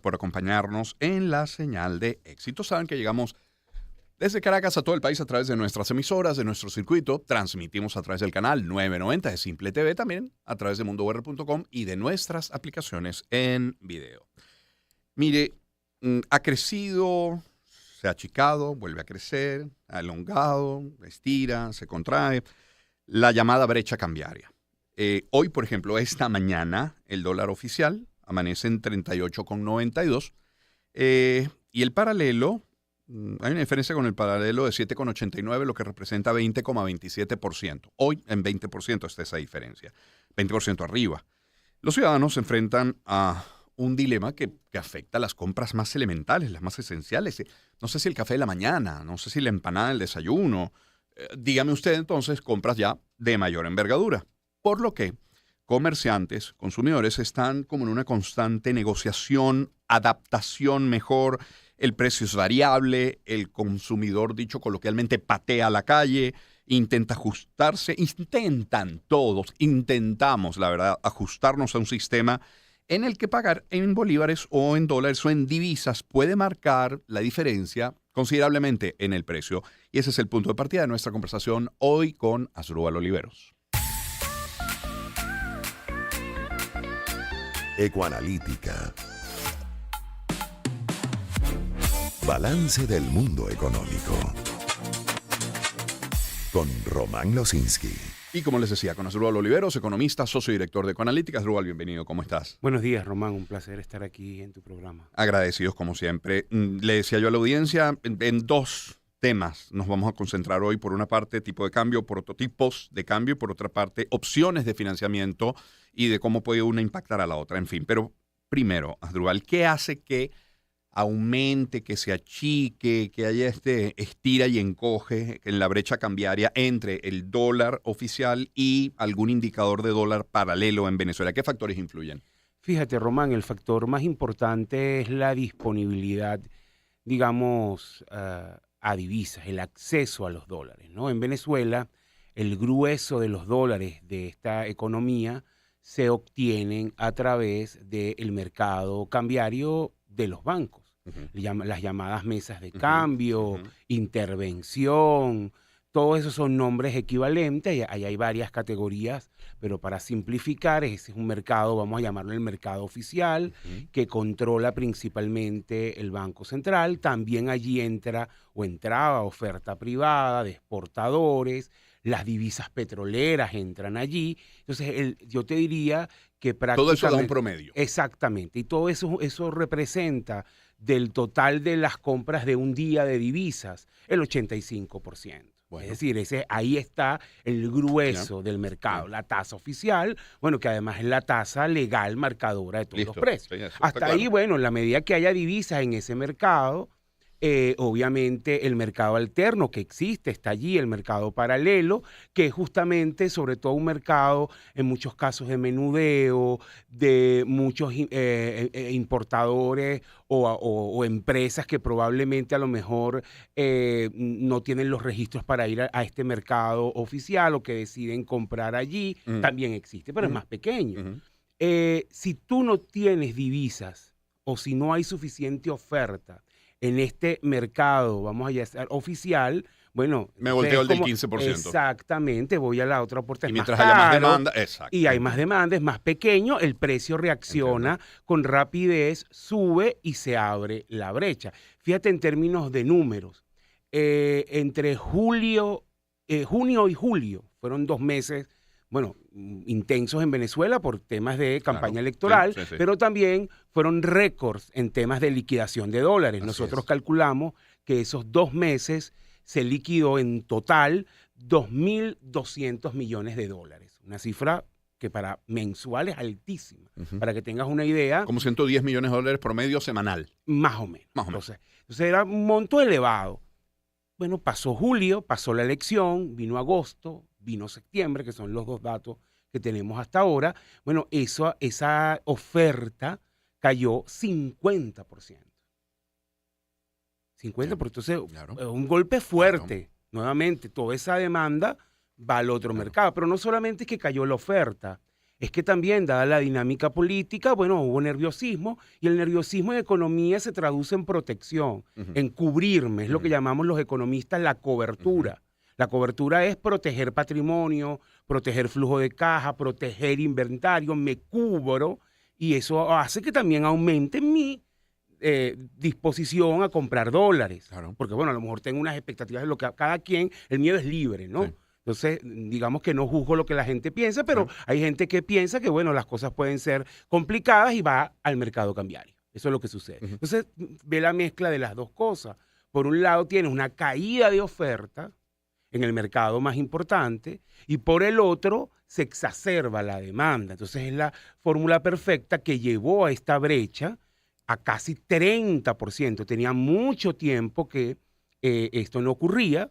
por acompañarnos en la señal de éxito. Saben que llegamos desde Caracas a todo el país a través de nuestras emisoras, de nuestro circuito. Transmitimos a través del canal 990 de Simple TV, también a través de mundour.com y de nuestras aplicaciones en video. Mire, ha crecido, se ha achicado, vuelve a crecer, ha elongado, estira, se contrae. La llamada brecha cambiaria. Hoy, por ejemplo, esta mañana, el dólar oficial amanece en 38,92 y el paralelo, hay una diferencia con el paralelo de 7,89, lo que representa 20,27%. Hoy en 20% está esa diferencia, 20% arriba. Los ciudadanos se enfrentan a un dilema que afecta a las compras más elementales, las más esenciales. No sé si el café de la mañana, no sé si la empanada del desayuno. Dígame usted entonces compras ya de mayor envergadura. Por lo que comerciantes, consumidores están como en una constante negociación, adaptación mejor. El precio es variable, el consumidor, dicho coloquialmente, patea a la calle, intenta ajustarse, intentamos, la verdad, ajustarnos a un sistema en el que pagar en bolívares o en dólares o en divisas puede marcar la diferencia considerablemente en el precio. Y ese es el punto de partida de nuestra conversación hoy con Asdrúbal Oliveros. Ecoanalítica. Balance del mundo económico. Con Román Losinski. Y como les decía, con Asdrúbal Oliveros, economista, socio director de Ecoanalítica. Asdrúbal, bienvenido, ¿cómo estás? Buenos días, Román, un placer estar aquí en tu programa. Agradecidos como siempre. Le decía yo a la audiencia, en dos temas nos vamos a concentrar hoy. Por una parte, tipo de cambio, prototipos de cambio, y por otra parte, opciones de financiamiento y de cómo puede una impactar a la otra. En fin, pero primero, Asdrúbal, ¿qué hace que aumente, que se achique, que haya este estira y encoge en la brecha cambiaria entre el dólar oficial y algún indicador de dólar paralelo en Venezuela? ¿Qué factores influyen? Fíjate, Román, el factor más importante es la disponibilidad, digamos, a divisas, el acceso a los dólares, ¿no? En Venezuela, el grueso de los dólares de esta economía se obtienen a través del mercado cambiario de los bancos. Las llamadas mesas de cambio, intervención, todo eso son nombres equivalentes. Ahí hay varias categorías, pero para simplificar, ese es un mercado, vamos a llamarlo el mercado oficial, que controla principalmente el Banco Central. También allí entraba oferta privada de exportadores, las divisas petroleras entran allí. Entonces, yo te diría que prácticamente... Todo eso da un promedio. Exactamente, y todo eso representa del total de las compras de un día de divisas, el 85%. Bueno. Es decir, ahí está el grueso del mercado, la tasa oficial, bueno, que además es la tasa legal marcadora de todos los precios. Sí, hasta ahí, claro. Bueno, en la medida que haya divisas en ese mercado, obviamente el mercado alterno que existe, está allí, el mercado paralelo, que es justamente, sobre todo, un mercado en muchos casos de menudeo, de muchos importadores o empresas que probablemente a lo mejor no tienen los registros para ir a este mercado oficial o que deciden comprar allí, también existe, pero es más pequeño. Si tú no tienes divisas o si no hay suficiente oferta en este mercado, vamos a decir, oficial, bueno... Me volteo el del 15%. Exactamente, voy a la otra oportunidad. Y mientras haya más demanda, exacto. Y hay más demanda, es más pequeño, el precio reacciona con rapidez, sube y se abre la brecha. Fíjate en términos de números, entre junio y julio, fueron 2 meses, bueno, intensos en Venezuela por temas de campaña electoral, sí. Pero también fueron récords en temas de liquidación de dólares. Nosotros calculamos que esos 2 meses se liquidó en total 2.200 millones de dólares. Una cifra que para mensual es altísima. Para que tengas una idea. Como 110 millones de dólares promedio semanal. Más o menos. Entonces era un monto elevado. Bueno, pasó julio, pasó la elección, vino agosto, vino septiembre, que son los 2 datos que tenemos hasta ahora. Bueno, esa oferta cayó 50%. 50%, entonces un golpe fuerte. Nuevamente, toda esa demanda va al otro mercado. Pero no solamente es que cayó la oferta, es que también, dada la dinámica política, bueno, hubo nerviosismo, y el nerviosismo en economía se traduce en protección, en cubrirme, es lo que llamamos los economistas la cobertura. La cobertura es proteger patrimonio, proteger flujo de caja, proteger inventario, me cubro, y eso hace que también aumente mi disposición a comprar dólares. Claro. Porque, bueno, a lo mejor tengo unas expectativas de lo que cada quien, el miedo es libre, ¿no? Sí. Entonces, digamos que no juzgo lo que la gente piensa, pero Claro. hay gente que piensa que, bueno, las cosas pueden ser complicadas y va al mercado cambiario. Eso es lo que sucede. Entonces, ve la mezcla de las dos cosas. Por un lado, tienes una caída de oferta en el mercado más importante, y por el otro se exacerba la demanda. Entonces es la fórmula perfecta que llevó a esta brecha a casi 30%. Tenía mucho tiempo que esto no ocurría.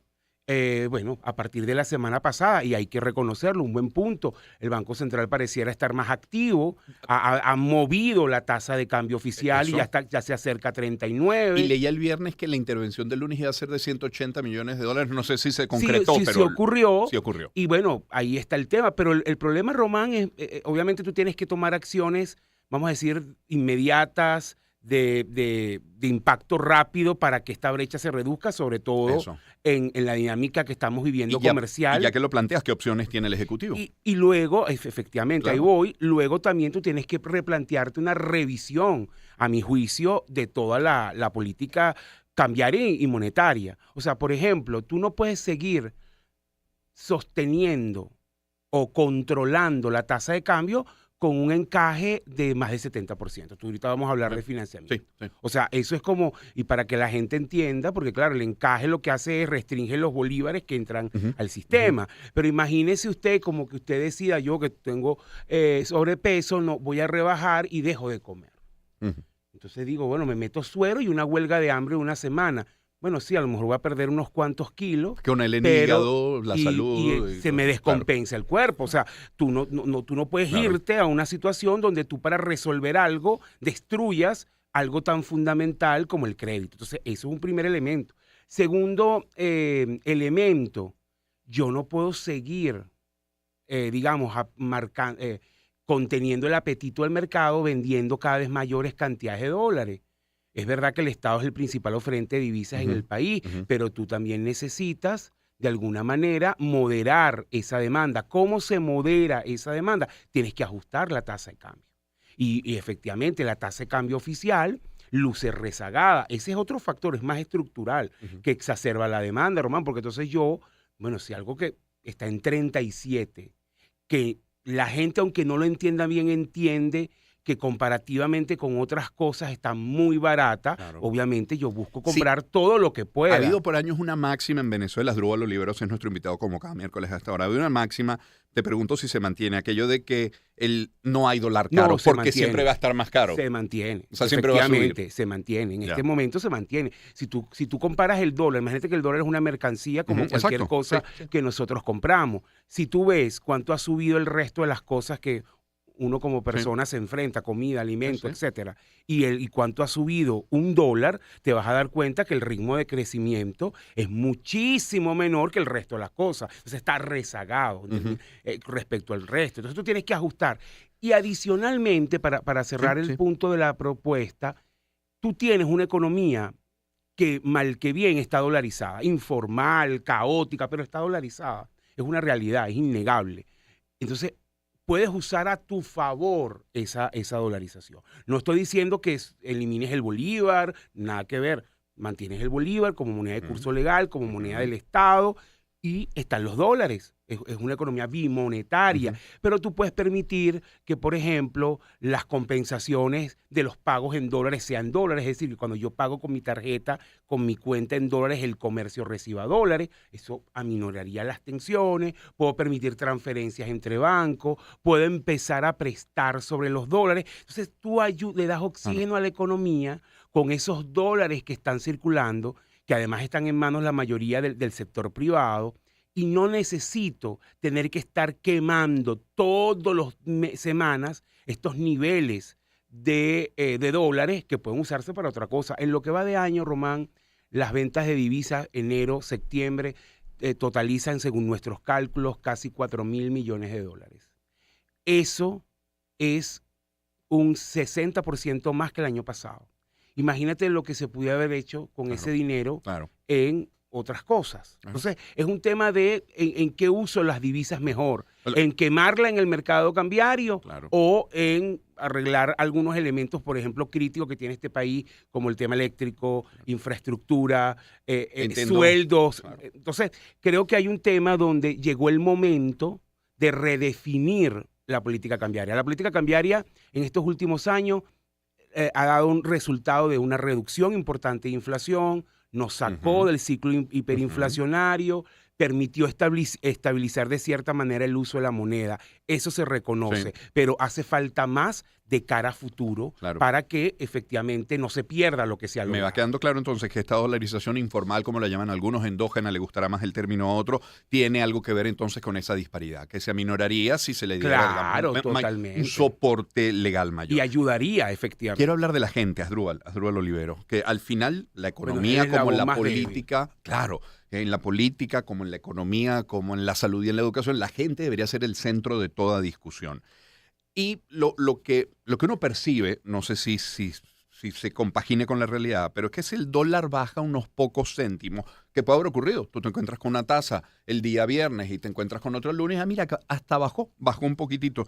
Bueno, a partir de la semana pasada, y hay que reconocerlo, un buen punto, el Banco Central pareciera estar más activo, ha movido la tasa de cambio oficial Eso. y ya se acerca a 39. Y leía el viernes que la intervención del lunes iba a ser de 180 millones de dólares. No sé si se concretó, Sí, pero sí ocurrió. sí ocurrió. Y bueno, ahí está el tema. Pero el problema, Román, es, obviamente tú tienes que tomar acciones, vamos a decir, inmediatas, de impacto rápido para que esta brecha se reduzca, sobre todo Eso. en la dinámica que estamos viviendo Y comercial. ya que lo planteas, ¿qué opciones tiene el Ejecutivo? Y luego, efectivamente, Claro. ahí voy, luego también tú tienes que replantearte una revisión, a mi juicio, de toda la política cambiaria y monetaria. O sea, por ejemplo, tú no puedes seguir sosteniendo o controlando la tasa de cambio con un encaje de más del 70%. Tú ahorita vamos a hablar de financiamiento. Sí, sí. O sea, eso es como, y para que la gente entienda, porque claro, el encaje lo que hace es restringir los bolívares que entran al sistema. Pero imagínese usted como que usted decida, yo que tengo sobrepeso, no voy a rebajar y dejo de comer. Ujú. Entonces digo, bueno, me meto suero y una huelga de hambre de una semana. Bueno, sí, a lo mejor voy a perder unos cuantos kilos. Con el pero- hígado, la salud. se me descompensa el cuerpo. O sea, tú no puedes Claro. irte a una situación donde tú para resolver algo destruyas algo tan fundamental como el crédito. Entonces, eso es un primer elemento. Segundo elemento, yo no puedo seguir, digamos, conteniendo el apetito del mercado vendiendo cada vez mayores cantidades de dólares. Es verdad que el Estado es el principal oferente de divisas en el país, pero tú también necesitas, de alguna manera, moderar esa demanda. ¿Cómo se modera esa demanda? Tienes que ajustar la tasa de cambio. Y efectivamente, la tasa de cambio oficial luce rezagada. Ese es otro factor, es más estructural, que exacerba la demanda, Román, porque entonces bueno, si algo que está en 37, que la gente, aunque no lo entienda bien, entiende que comparativamente con otras cosas está muy barata. Claro. Obviamente yo busco comprar todo lo que pueda. Ha habido por años una máxima en Venezuela. Asdrúbal Oliveros es nuestro invitado como cada miércoles hasta ahora. Ha habido una máxima, te pregunto si se mantiene, aquello de que no hay dólar caro, se porque mantiene. siempre va a estar más caro. Se mantiene. O sea, siempre va a subir. Efectivamente, se mantiene. En Ya. este momento se mantiene. Si tú comparas el dólar, imagínate que el dólar es una mercancía como cualquier Exacto. cosa Sí, sí. que nosotros compramos. Si tú ves cuánto ha subido el resto de las cosas que uno como persona se enfrenta, comida, alimento, Sí. etcétera, y cuánto ha subido $1, te vas a dar cuenta que el ritmo de crecimiento es muchísimo menor que el resto de las cosas. Entonces está rezagado respecto al resto. Entonces tú tienes que ajustar. Y adicionalmente, para cerrar Sí, el sí. punto de la propuesta, tú tienes una economía que mal que bien está dolarizada, informal, caótica, pero está dolarizada. Es una realidad, es innegable. Entonces, puedes usar a tu favor esa dolarización. No estoy diciendo que elimines el bolívar, nada que ver. Mantienes el bolívar como moneda de curso legal, como moneda del Estado, y están los dólares. Es una economía bimonetaria. Pero tú puedes permitir que, por ejemplo, las compensaciones de los pagos en dólares sean dólares. Es decir, que cuando yo pago con mi tarjeta, con mi cuenta en dólares, el comercio reciba dólares. Eso aminoraría las tensiones. Puedo permitir transferencias entre bancos. Puedo empezar a prestar sobre los dólares. Entonces, tú le das oxígeno a la economía con esos dólares que están circulando, que además están en manos la mayoría del sector privado, y no necesito tener que estar quemando todas las semanas estos niveles de dólares que pueden usarse para otra cosa. En lo que va de año, Román, las ventas de divisas enero, septiembre totalizan, según nuestros cálculos, casi $4,000 millones. Eso es un 60% más que el año pasado. Imagínate lo que se pudiera haber hecho con ese dinero en otras cosas. Entonces, es un tema de en qué uso las divisas mejor, en quemarla en el mercado cambiario o en arreglar algunos elementos, por ejemplo, críticos que tiene este país, como el tema eléctrico, infraestructura, sueldos. Entonces, creo que hay un tema donde llegó el momento de redefinir la política cambiaria. La política cambiaria en estos últimos años ha dado un resultado de una reducción importante de inflación, nos sacó del ciclo hiperinflacionario, permitió estabilizar de cierta manera el uso de la moneda. Eso se reconoce, pero hace falta más de cara a futuro para que efectivamente no se pierda lo que se ha logrado. Me va quedando claro entonces que esta dolarización informal, como la llaman algunos, endógena, le gustará más el término a otro, tiene algo que ver entonces con esa disparidad, que se aminoraría si se le diera un soporte legal mayor. Y ayudaría efectivamente. Quiero hablar de la gente, Asdrúbal Olivero, que al final la economía como la política, en la política, como en la economía, como en la salud y en la educación, la gente debería ser el centro de toda discusión. Y lo que uno percibe, no sé si se compagine con la realidad, pero es que si el dólar baja unos pocos céntimos, ¿qué puede haber ocurrido? Tú te encuentras con una tasa el día viernes y te encuentras con otro el lunes, mira, hasta bajó un poquitito.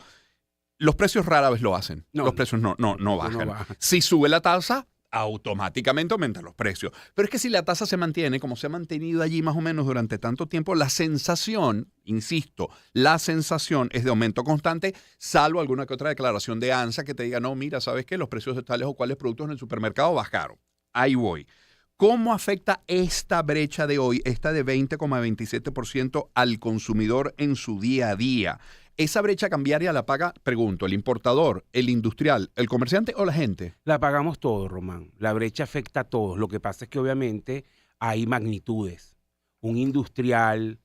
Los precios rara vez lo hacen. Los precios no bajan. Si sube la tasa, automáticamente aumentan los precios. Pero es que si la tasa se mantiene, como se ha mantenido allí más o menos durante tanto tiempo, la sensación, insisto, la sensación es de aumento constante, salvo alguna que otra declaración de ANSA que te diga, no, mira, ¿sabes qué? Los precios de tales o cuales productos en el supermercado bajaron. Ahí voy. ¿Cómo afecta esta brecha de hoy, esta de 20,27% al consumidor en su día a día? ¿Esa brecha cambiaria la paga, pregunto, el importador, el industrial, el comerciante o la gente? La pagamos todos, Román. La brecha afecta a todos. Lo que pasa es que obviamente hay magnitudes. Un industrial,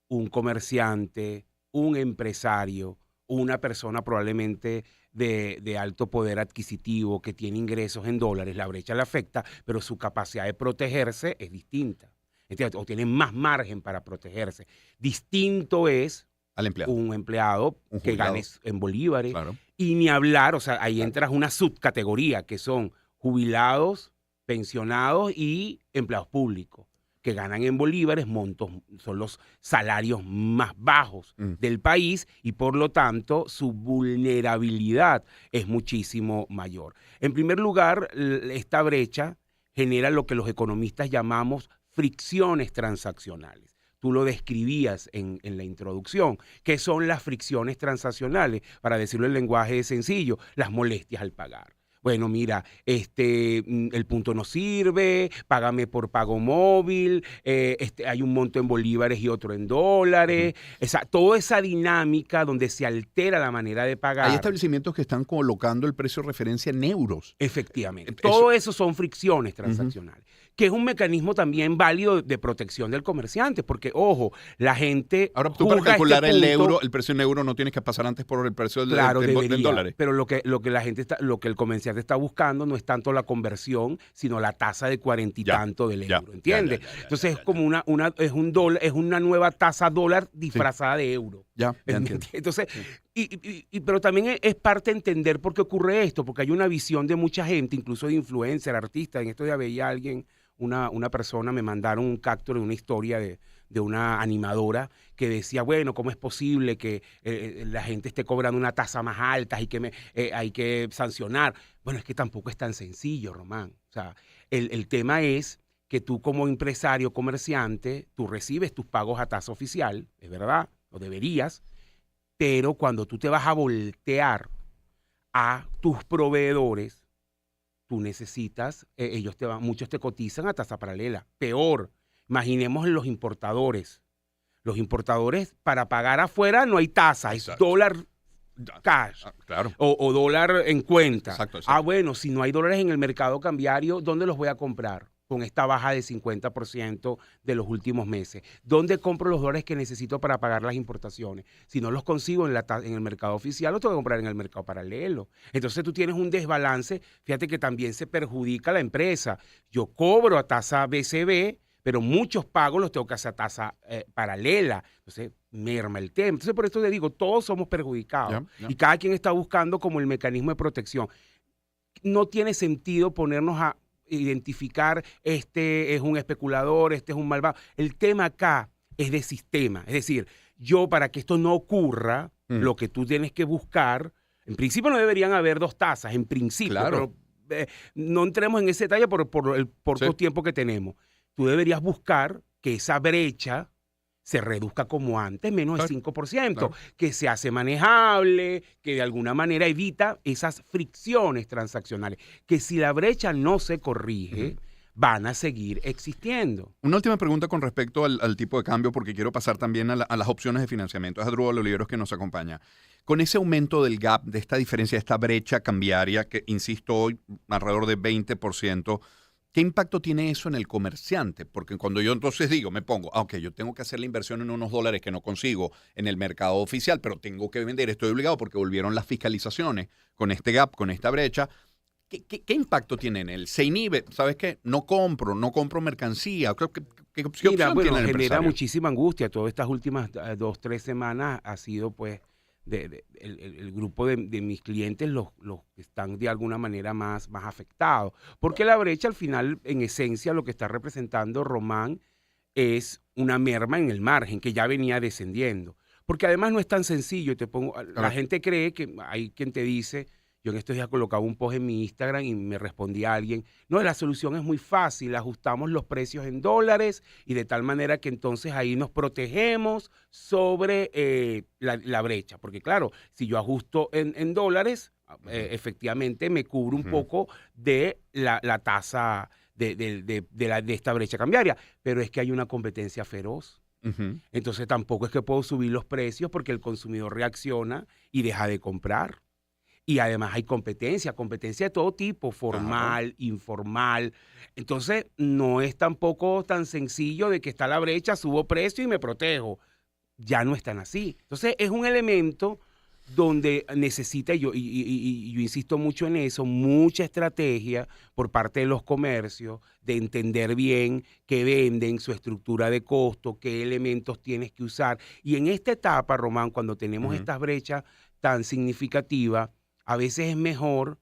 un comerciante, un empresario, una persona probablemente de alto poder adquisitivo que tiene ingresos en dólares, la brecha le afecta, pero su capacidad de protegerse es distinta. ¿Entiendes? O tiene más margen para protegerse. Distinto es un empleado que gane en bolívares. Y ni hablar, o sea, ahí entras una subcategoría que son jubilados, pensionados y empleados públicos que ganan en bolívares, montos, son los salarios más bajos del país y por lo tanto su vulnerabilidad es muchísimo mayor. En primer lugar, esta brecha genera lo que los economistas llamamos fricciones transaccionales. Tú lo describías en la introducción. ¿Qué son las fricciones transaccionales? Para decirlo en lenguaje sencillo, las molestias al pagar. Bueno, mira, el punto no sirve, págame por pago móvil, hay un monto en bolívares y otro en dólares. Toda esa dinámica donde se altera la manera de pagar. Hay establecimientos que están colocando el precio de referencia en euros. Efectivamente. Todo eso son fricciones transaccionales. Que es un mecanismo también válido de protección del comerciante, porque, ojo, la gente... Ahora, tú para calcular el euro, el precio en euro no tienes que pasar antes por el precio del dólar. Pero lo que el comerciante está buscando no es tanto la conversión, sino la tasa de 40 y tanto del euro, ¿entiendes? Entonces es como una nueva tasa dólar disfrazada de euro. Entonces, pero también es parte de entender por qué ocurre esto, porque hay una visión de mucha gente, incluso de influencer, artistas. En estos días veía a alguien, una persona, me mandaron un capture de una historia de una animadora que decía, bueno, ¿cómo es posible que la gente esté cobrando una tasa más alta y que hay que sancionar? Bueno, es que tampoco es tan sencillo, Román. O sea, el tema es que tú como empresario, comerciante, tú recibes tus pagos a tasa oficial, es verdad, lo deberías, pero cuando tú te vas a voltear a tus proveedores, tú necesitas, muchos te cotizan a tasa paralela. Peor, imaginemos los importadores. Los importadores, para pagar afuera no hay tasa, es dólar cash o dólar en cuenta. Bueno, si no hay dólares en el mercado cambiario, ¿dónde los voy a comprar? Con esta baja de 50% de los últimos meses. ¿Dónde compro los dólares que necesito para pagar las importaciones? Si no los consigo en el mercado oficial, los tengo que comprar en el mercado paralelo. Entonces tú tienes un desbalance. Fíjate que también se perjudica a la empresa. Yo cobro a tasa BCB, pero muchos pagos los tengo que hacer a tasa paralela. Entonces merma el tema. Entonces, por eso te digo, todos somos perjudicados y cada quien está buscando como el mecanismo de protección. No tiene sentido ponernos a identificar este es un especulador, este es un malvado. El tema acá es de sistema. Es decir, para que esto no ocurra, lo que tú tienes que buscar, en principio no deberían haber dos tasas, en principio, claro. pero no entremos en ese detalle por el corto tiempo que tenemos. Tú deberías buscar que esa brecha se reduzca como antes, menos del 5%, que se hace manejable, que de alguna manera evita esas fricciones transaccionales, que si la brecha no se corrige, van a seguir existiendo. Una última pregunta con respecto al tipo de cambio, porque quiero pasar también a las opciones de financiamiento. Es Asdrúbal Oliveros que nos acompaña. Con ese aumento del gap, de esta diferencia, de esta brecha cambiaria, que insisto hoy, alrededor de 20%, ¿qué impacto tiene eso en el comerciante? Porque cuando yo entonces digo, me pongo, yo tengo que hacer la inversión en unos dólares que no consigo en el mercado oficial, pero tengo que vender, estoy obligado porque volvieron las fiscalizaciones con este gap, con esta brecha. ¿Qué impacto tiene en él? ¿Se inhibe? ¿Sabes qué? No compro mercancía. ¿Qué opción tiene el genera empresario? muchísima angustia. Todas estas últimas 2-3 semanas ha sido, pues, el grupo de mis clientes los que están de alguna manera más afectados. Porque la brecha, al final, en esencia, lo que está representando Román es una merma en el margen que ya venía descendiendo. Porque además no es tan sencillo. La gente cree que hay quien te dice... Yo en estos días colocaba un post en mi Instagram y me respondía alguien, no, la solución es muy fácil, ajustamos los precios en dólares y de tal manera que entonces ahí nos protegemos sobre la brecha. Porque claro, si yo ajusto en dólares, efectivamente me cubro un poco de la tasa de esta brecha cambiaria. Pero es que hay una competencia feroz. Entonces tampoco es que puedo subir los precios porque el consumidor reacciona y deja de comprar. Y además hay competencia de todo tipo, formal, informal. Entonces, no es tampoco tan sencillo de que está la brecha, subo precio y me protejo. Ya no es tan así. Entonces, es un elemento donde necesita, yo insisto mucho en eso, mucha estrategia por parte de los comercios, de entender bien qué venden, su estructura de costo, qué elementos tienes que usar. Y en esta etapa, Román, cuando tenemos estas brechas tan significativas, a veces es mejor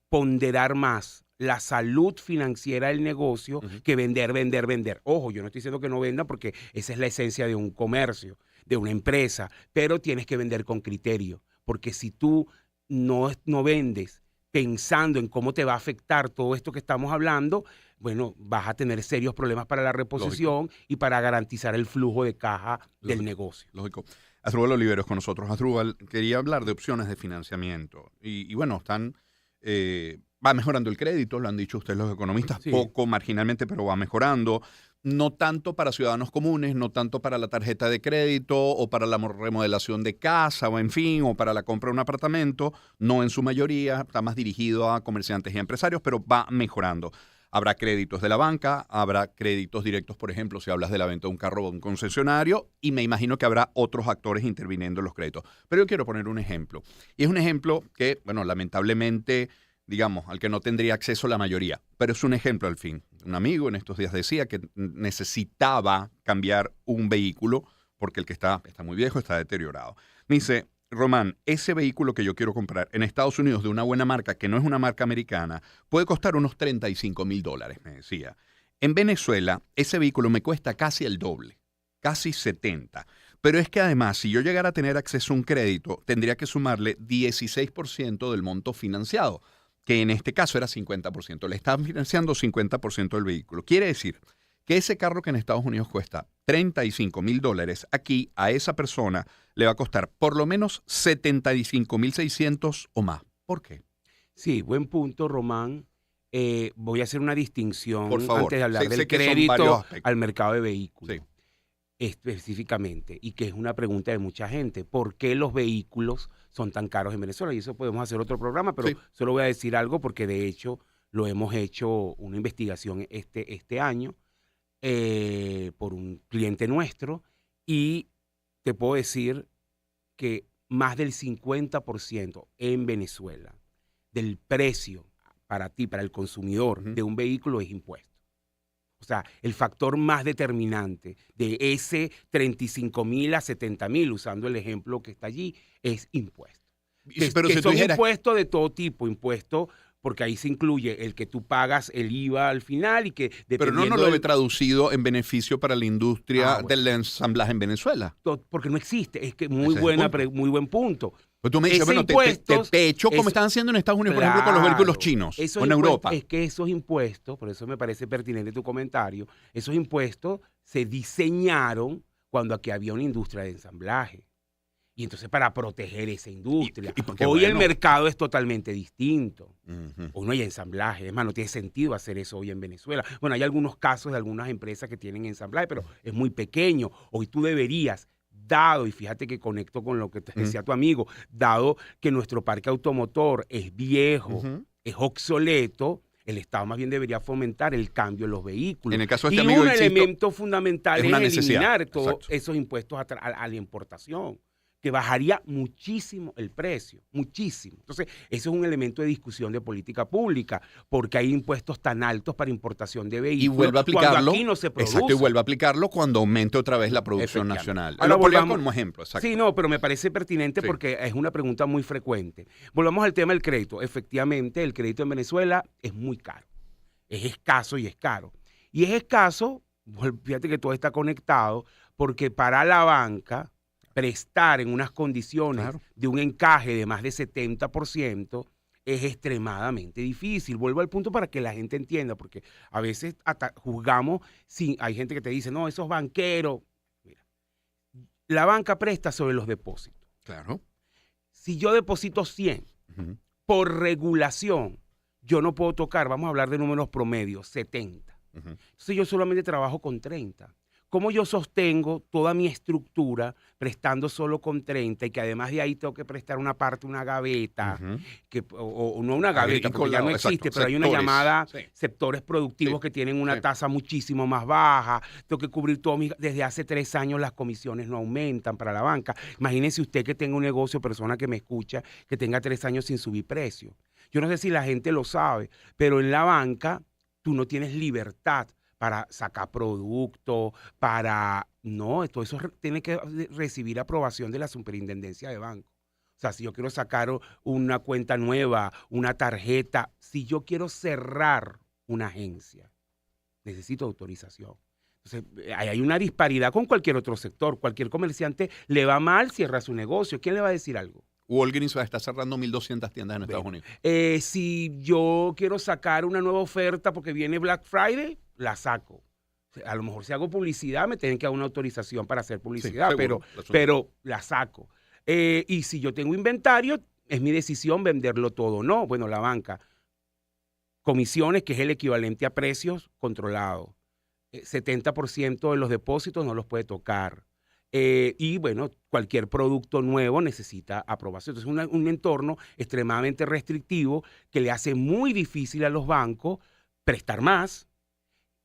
ponderar más la salud financiera del negocio que vender. Ojo, yo no estoy diciendo que no venda porque esa es la esencia de un comercio, de una empresa, pero tienes que vender con criterio, porque si tú no vendes pensando en cómo te va a afectar todo esto que estamos hablando, bueno, vas a tener serios problemas para la reposición y para garantizar el flujo de caja del negocio. Lógico. Asdrúbal Oliveros con nosotros. Asdrúbal, quería hablar de opciones de financiamiento. Y bueno, va mejorando el crédito, lo han dicho ustedes los economistas, poco marginalmente, pero va mejorando. No tanto para ciudadanos comunes, no tanto para la tarjeta de crédito o para la remodelación de casa o en fin, o para la compra de un apartamento. No en su mayoría, está más dirigido a comerciantes y empresarios, pero va mejorando. Habrá créditos de la banca, habrá créditos directos, por ejemplo, si hablas de la venta de un carro o un concesionario, y me imagino que habrá otros actores interviniendo en los créditos. Pero yo quiero poner un ejemplo. Y es un ejemplo que, bueno, lamentablemente, digamos, al que no tendría acceso la mayoría. Pero es un ejemplo al fin. Un amigo en estos días decía que necesitaba cambiar un vehículo porque el que está muy viejo, está deteriorado. Me dice, Román, ese vehículo que yo quiero comprar en Estados Unidos de una buena marca, que no es una marca americana, puede costar unos $35,000, me decía. En Venezuela, ese vehículo me cuesta casi el doble, casi 70. Pero es que además, si yo llegara a tener acceso a un crédito, tendría que sumarle 16% del monto financiado, que en este caso era 50%. Le estaban financiando 50% del vehículo. Quiere decir que ese carro que en Estados Unidos cuesta $35,000, aquí a esa persona le va a costar por lo menos $75,600 o más. ¿Por qué? Sí, buen punto, Román. Voy a hacer una distinción por favor, antes de hablar del crédito al mercado de vehículos. Sí. Específicamente, y que es una pregunta de mucha gente. ¿Por qué los vehículos son tan caros en Venezuela? Y eso podemos hacer otro programa, pero solo voy a decir algo porque de hecho lo hemos hecho una investigación este año por un cliente nuestro y te puedo decir que más del 50% en Venezuela del precio para ti, para el consumidor de un vehículo es impuesto. O sea, el factor más determinante de ese 35.000 a 70.000, usando el ejemplo que está allí, es impuesto. Pero Que si tú son dijeras, impuestos de todo tipo, impuestos porque ahí se incluye el que tú pagas el IVA al final y que pero no dependiendo lo ve traducido en beneficio para la industria bueno. del ensamblaje en Venezuela. porque no existe. Es que Ese es el muy buen punto. Pues tú me dices, Ese bueno, impuestos te echo como es- están haciendo en Estados Unidos, por ejemplo, con los vehículos chinos esos o en impuestos- Europa. Es que esos impuestos, por eso me parece pertinente tu comentario, esos impuestos se diseñaron cuando aquí había una industria de ensamblaje. Y entonces para proteger esa industria. Y porque, Hoy el bueno. mercado es totalmente distinto. Ujú. Hoy no hay ensamblaje. Es más, no tiene sentido hacer eso hoy en Venezuela. Bueno, hay algunos casos de algunas empresas que tienen ensamblaje, pero es muy pequeño. Hoy tú deberías, dado, y fíjate que conecto con lo que te decía tu amigo, dado que nuestro parque automotor es viejo, Ujú. es obsoleto, el Estado más bien debería fomentar el cambio en los vehículos. En el caso de Y este amigo, un insisto, elemento fundamental es es una necesidad. eliminar todos Exacto. esos impuestos a la importación, que bajaría muchísimo el precio, muchísimo. Entonces, eso es un elemento de discusión de política pública, porque hay impuestos tan altos para importación de y vehículos vuelve a aplicarlo. cuando aquí no se produce. Exacto, y vuelve a aplicarlo cuando aumente otra vez la producción Efectivamente. nacional. Ahora Lo ponía volvamos- como ejemplo, exacto. Sí, no, pero me parece pertinente Sí. porque es una pregunta muy frecuente. Volvamos al tema del crédito. Efectivamente, el crédito en Venezuela es muy caro. Es escaso y es caro. Y es escaso, fíjate que todo está conectado, porque para la banca prestar en unas condiciones Claro. de un encaje de más de 70% es extremadamente difícil. Vuelvo al punto para que la gente entienda, porque a veces hasta juzgamos, hay gente que te dice, no, esos banqueros. Mira, la banca presta sobre los depósitos. Claro. Si yo deposito 100, Ujú. por regulación, yo no puedo tocar, vamos a hablar de números promedios, 70. Ujú. Entonces yo solamente trabajo con 30. ¿Cómo yo sostengo toda mi estructura prestando solo con 30 y que además de ahí tengo que prestar una parte, una gaveta, Ujú. o no una gaveta, porque ya no Agrícola, existe, exacto, pero hay una sectores, llamada sí. sectores productivos Sí, que tienen una sí. tasa muchísimo más baja, tengo que cubrir todo desde hace 3 años las comisiones no aumentan para la banca. Imagínese usted que tenga un negocio, persona que me escucha, que tenga 3 años sin subir precio. Yo no sé si la gente lo sabe, pero en la banca tú no tienes libertad para sacar producto, No, todo eso tiene que recibir aprobación de la superintendencia de banco. O sea, si yo quiero sacar una cuenta nueva, una tarjeta, si yo quiero cerrar una agencia, necesito autorización. Entonces, hay una disparidad con cualquier otro sector. Cualquier comerciante le va mal, cierra su negocio. ¿Quién le va a decir algo? Walgreens está cerrando 1.200 tiendas en Estados Unidos. Si yo quiero sacar una nueva oferta porque viene Black Friday, la saco. A lo mejor si hago publicidad me tienen que dar una autorización para hacer publicidad, seguro, pero la saco. Y si yo tengo inventario, es mi decisión venderlo todo o no. Bueno, la banca, comisiones, que es el equivalente a precios controlados. 70% de los depósitos no los puede tocar. Y bueno, cualquier producto nuevo necesita aprobación. Entonces es un entorno extremadamente restrictivo que le hace muy difícil a los bancos prestar más,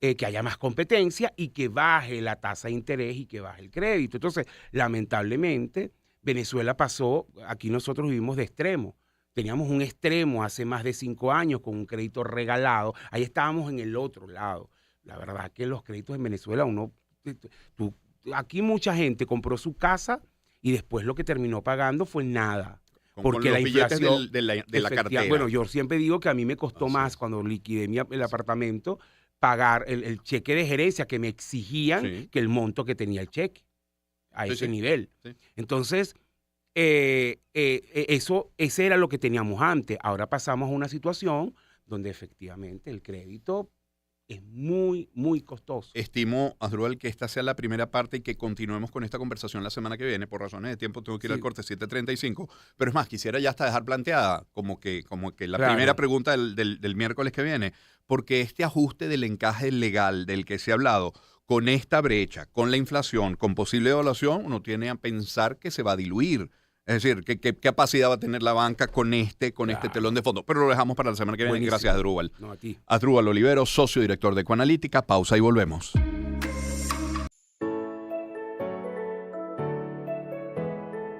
que haya más competencia y que baje la tasa de interés y que baje el crédito. Entonces, lamentablemente, Venezuela pasó, aquí nosotros vivimos de extremo. Teníamos un extremo hace más de 5 años con un crédito regalado. Ahí estábamos en el otro lado. La verdad que los créditos en Venezuela, aquí mucha gente compró su casa y después lo que terminó pagando fue nada. Porque la los billetes inflación de la cartera. Bueno, yo siempre digo que a mí me costó Así más es. cuando liquidé el apartamento pagar el cheque de gerencia que me exigían Sí. que el monto que tenía el cheque a Sí, ese sí. nivel. Sí. Entonces, ese era lo que teníamos antes. Ahora pasamos a una situación donde efectivamente el crédito es muy, muy costoso. Estimo, Asdrúbal, que esta sea la primera parte y que continuemos con esta conversación la semana que viene. Por razones de tiempo tengo que ir Sí. al corte 7:35. Pero es más, quisiera ya hasta dejar planteada como que la Claro. primera pregunta del miércoles que viene. Porque este ajuste del encaje legal del que se ha hablado, con esta brecha, con la inflación, con posible devaluación, uno tiene a pensar que se va a diluir. Es decir, ¿qué capacidad va a tener la banca con este telón de fondo? Pero lo dejamos para la semana que viene. Buenísimo. Gracias, Asdrúbal. No, a ti. Asdrúbal Olivero, socio director de Ecoanalítica. Pausa y volvemos.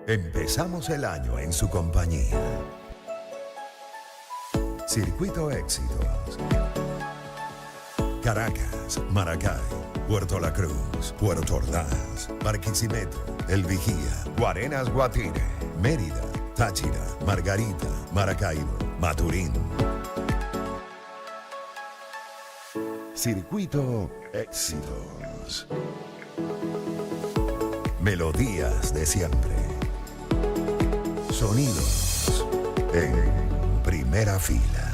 Empezamos el año en su compañía. Circuito Éxitos. Caracas, Maracay, Puerto La Cruz, Puerto Ordaz, Barquisimeto, El Vigía, Guarenas Guatire, Mérida, Táchira, Margarita, Maracaibo, Maturín. Circuito Éxitos. Melodías de siempre. Sonidos en primera fila.